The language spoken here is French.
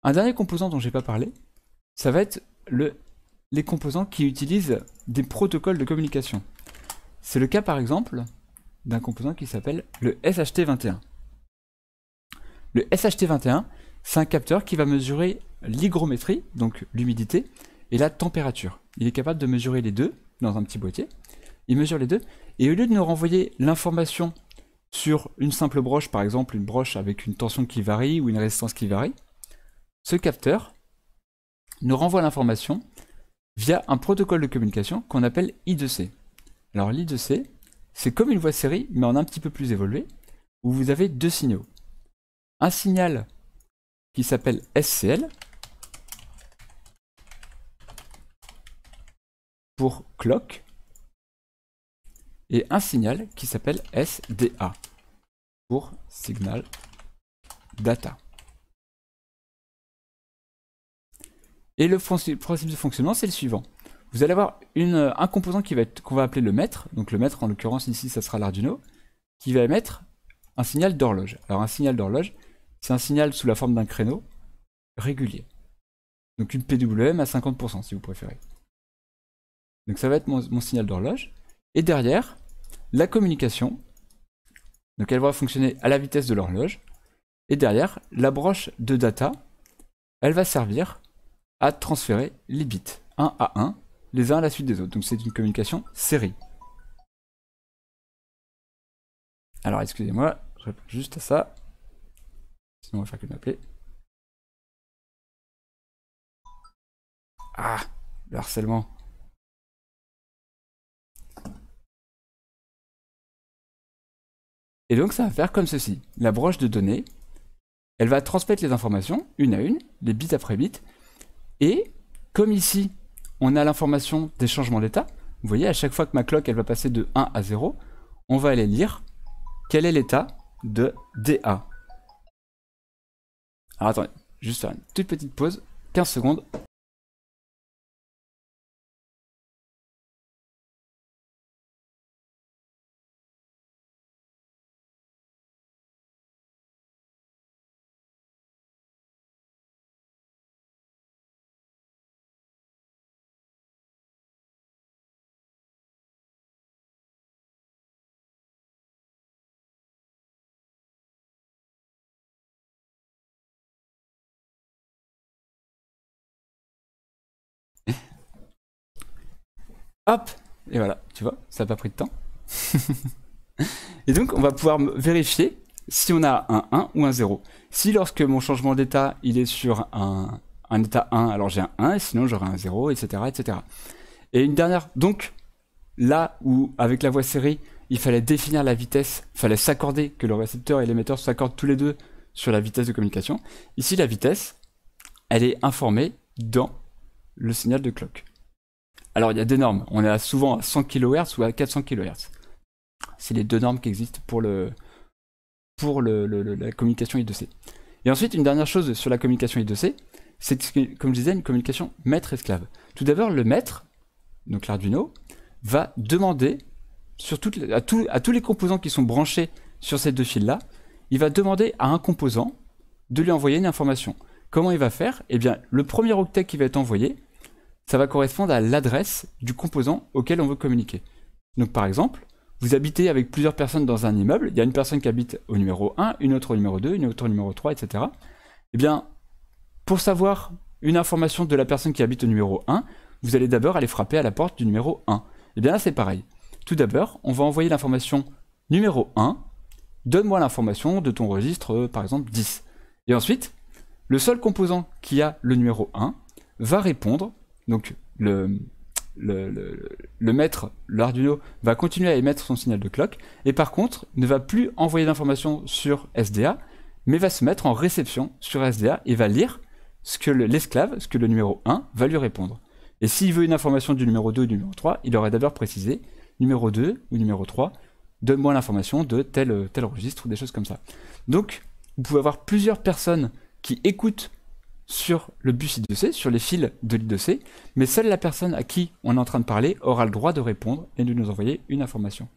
Un dernier composant dont j'ai pas parlé, ça va être les composants qui utilisent des protocoles de communication. C'est le cas par exemple d'un composant qui s'appelle le SHT21. Le SHT21, c'est un capteur qui va mesurer l'hygrométrie, donc l'humidité, et la température. Il est capable de mesurer les deux dans un petit boîtier. Il mesure les deux, et au lieu de nous renvoyer l'information sur une simple broche, par exemple une broche avec une tension qui varie ou une résistance qui varie, ce capteur nous renvoie l'information via un protocole de communication qu'on appelle I2C. Alors l'I2C, c'est comme une voie série, mais en un petit peu plus évolué, où vous avez deux signaux. Un signal qui s'appelle SCL, pour clock, et un signal qui s'appelle SDA, pour signal data. Et le principe de fonctionnement, c'est le suivant. Vous allez avoir un composant qu'on va appeler le mètre. Donc le mètre, en l'occurrence ici, ça sera l'Arduino, qui va émettre un signal d'horloge. Alors un signal d'horloge, c'est un signal sous la forme d'un créneau régulier. Donc une PWM à 50% si vous préférez. Donc ça va être mon signal d'horloge. Et derrière, la communication. Donc elle va fonctionner à la vitesse de l'horloge. Et derrière, la broche de data, elle va servir à transférer les bits, un à un, les uns à la suite des autres. Donc c'est une communication série. Alors excusez-moi, je réponds juste à ça. Sinon on va faire que m'appeler. Ah, le harcèlement. Et donc ça va faire comme ceci. La broche de données, elle va transmettre les informations, une à une, les bits après bits. Et comme ici, on a l'information des changements d'état, vous voyez, à chaque fois que ma clock elle va passer de 1 à 0, on va aller lire quel est l'état de DA. Alors attendez, juste faire une toute petite pause, 15 secondes. Hop, et voilà, tu vois, ça n'a pas pris de temps. Et donc, on va pouvoir vérifier si on a un 1 ou un 0. Si lorsque mon changement d'état, il est sur un état 1, alors j'ai un 1, et sinon j'aurai un 0, etc., etc. Et une dernière, donc, là où, avec la voie série, il fallait définir la vitesse, il fallait s'accorder, que le récepteur et l'émetteur s'accordent tous les deux sur la vitesse de communication. Ici, la vitesse, elle est informée dans le signal de clock. Alors, il y a des normes. On est souvent à 100 kHz ou à 400 kHz. C'est les deux normes qui existent pour la communication I2C. Et ensuite, une dernière chose sur la communication I2C, c'est, comme je disais, une communication maître-esclave. Tout d'abord, le maître, donc l'Arduino, va demander à tous les composants qui sont branchés sur ces deux fils-là, il va demander à un composant de lui envoyer une information. Comment il va faire? Eh bien, le premier octet qui va être envoyé, ça va correspondre à l'adresse du composant auquel on veut communiquer. Donc par exemple, vous habitez avec plusieurs personnes dans un immeuble, il y a une personne qui habite au numéro 1, une autre au numéro 2, une autre au numéro 3, etc. Eh bien, pour savoir une information de la personne qui habite au numéro 1, vous allez d'abord aller frapper à la porte du numéro 1. Eh bien là, c'est pareil. Tout d'abord, on va envoyer l'information numéro 1, donne-moi l'information de ton registre, par exemple 10. Et ensuite, le seul composant qui a le numéro 1 va répondre, donc le maître, l'Arduino, va continuer à émettre son signal de clock, et par contre, ne va plus envoyer d'informations sur SDA, mais va se mettre en réception sur SDA et va lire ce que l'esclave, ce que le numéro 1 va lui répondre. Et s'il veut une information du numéro 2 ou du numéro 3, il aurait d'abord précisé numéro 2 ou numéro 3, donne-moi l'information de tel registre ou des choses comme ça. Donc, vous pouvez avoir plusieurs personnes qui écoutent sur le bus I2C, sur les fils de l'I2C, mais seule la personne à qui on est en train de parler aura le droit de répondre et de nous envoyer une information.